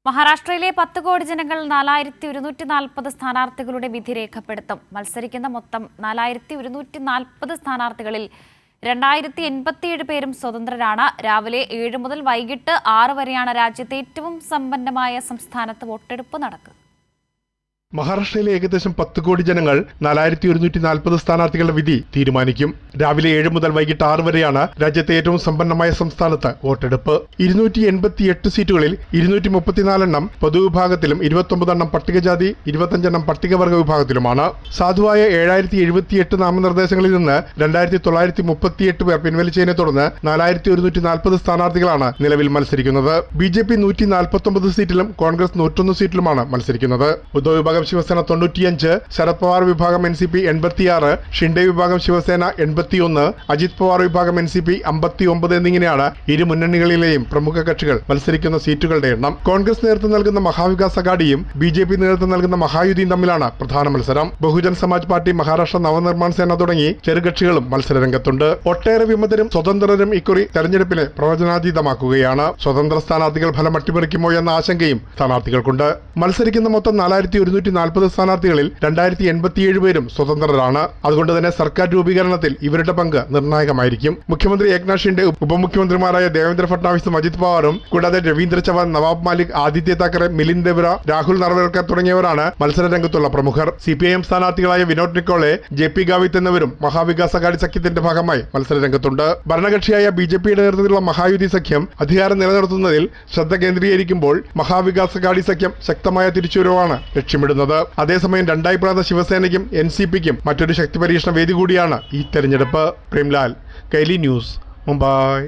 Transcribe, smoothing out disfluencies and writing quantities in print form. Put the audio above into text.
മഹാരാഷ്ട്രയിലെ 10 കോടി ജനങ്ങൾ 4140 സ്ഥാനാർത്ഥികളുടെ വിധി രേഖപ്പെടുത്തും. മത്സരിക്കുന്ന മൊത്തം 4140 സ്ഥാനാർത്ഥികളിൽ 2087 പേരും സ്വതന്ത്രരാണ്. രാവിലെ 7 മുതൽ വൈകിട്ട് 6 വരെയാണ് രാജ്യത്തെ ഏറ്റവും സമ്പന്നമായ സംസ്ഥാനത്ത് വോട്ടെടുപ്പ് നടക്കുക. മഹാരാഷ്ട്രയിലെ ഏകദേശം 10 കോടി ജനങ്ങൾ 4140 സ്ഥാനാർത്ഥികളുടെ വിധി തീരുമാനിക്കും. രാവിലെ 7 മുതൽ വൈകിട്ട് 6 വരെയാണ് രാജ്യത്തെ ഏറ്റവും സമ്പന്നമായ സംസ്ഥാനത്ത് വോട്ടെടുപ്പ്. 288 സീറ്റുകളിൽ 234 എണ്ണം പൊതുവിഭാഗത്തിലും 29 എണ്ണം പട്ടികജാതി, 25 എണ്ണം പട്ടികവർഗ വിഭാഗത്തിലുമാണ്. സാധുവായ 7078 നാമനിർദ്ദേശങ്ങളിൽ നിന്ന് 2938 പേർ പിൻവലിച്ചതിനെ തുടർന്ന് 4140 സ്ഥാനാർത്ഥികളാണ് നിലവിൽ മത്സരിക്കുന്നത്. BJP 149 സീറ്റിലും കോൺഗ്രസ് 101 സീറ്റിലുമാണ് മത്സരിക്കുന്നത്. ഉദ്ധവ് ശിവസേന 95, ശരത് പവാർ വിഭാഗം NCP 86, ഷിൻഡെ വിഭാഗം ശിവസേന 81, അജിത് പവാർ വിഭാഗം NCP 59 എന്നിങ്ങനെയാണ് ഇരു മുന്നണികളിലെയും പ്രമുഖ കക്ഷികൾ മത്സരിക്കുന്ന സീറ്റുകളുടെ എണ്ണം. കോൺഗ്രസ് നേതൃത്വം നൽകുന്ന മഹാവികാസ് അഘാഡിയും BJP നേതൃത്വം നൽകുന്ന മഹായുതിയും തമ്മിലാണ് പ്രധാന മത്സരം. ബഹുജൻ സമാജ് പാർട്ടി, മഹാരാഷ്ട്ര നവനിർമ്മാൺ സേന തുടങ്ങി ചെറുകക്ഷികളും മത്സരരംഗത്തുണ്ട്. ഒട്ടേറെ വിമതരും സ്വതന്ത്രരും ഇക്കുറി തെരഞ്ഞെടുപ്പിനെ പ്രവചനാതീതമാക്കുകയാണ്. സ്വതന്ത്ര സ്ഥാനാർത്ഥികൾ ഫലം അട്ടിമറിക്കുമോ എന്ന ആശങ്കയും സ്ഥാനാർത്ഥികൾക്കുണ്ട്. മത്സരിക്കുന്ന മൊത്തം 4140 സ്ഥാനാർത്ഥികളിൽ 2087 പേരും സ്വതന്ത്രരാണ്. അതുകൊണ്ട് തന്നെ സർക്കാർ രൂപീകരണത്തിൽ ഇവരുടെ പങ്ക് നിർണായകമായിരിക്കും. മുഖ്യമന്ത്രി ഏക്നാഥ് ഷിൻഡെ, ഉപമുഖ്യമന്ത്രിമാരായ ദേവേന്ദ്ര ഫട്നാവിസും അജിത് പവാറും കൂടാതെ രവീന്ദ്ര ചവാൻ, നവാബ് മാലിക്, ആദിത്യ താക്കറെ, മിലിന്ദ് ദേവ്ര, രാഹുൽ നർവേക്കർ തുടങ്ങിയവരാണ് മത്സരരംഗത്തുള്ള പ്രമുഖർ. CPIM സ്ഥാനാർത്ഥികളായ വിനോദ് നിക്കോളെ, JP ഗാവിത്ത് എന്നിവരും മഹാവികാസ് അഘാഡി സഖ്യത്തിന്റെ ഭാഗമായി മത്സരരംഗത്തുണ്ട്. ഭരണകക്ഷിയായ BJPയുടെ നേതൃത്വത്തിലുള്ള മഹായുതി സഖ്യം അധികാരം നിലനിർത്തുന്നതിൽ ശ്രദ്ധ കേന്ദ്രീകരിക്കുമ്പോൾ മഹാവികാസ് അഘാഡി സഖ്യം ശക്തമായ തിരിച്ചുവരവാണ് ലക്ഷ്യമിടുന്നത്. അതേസമയം രണ്ടായി പിളർന്ന ശിവസേനയ്ക്കും NCPക്കും മറ്റൊരു ശക്തി പരീക്ഷണ വേദി കൂടിയാണ് ഈ തെരഞ്ഞെടുപ്പ്. പ്രേംലാൽ, കൈലി ന്യൂസ്, മുംബൈ.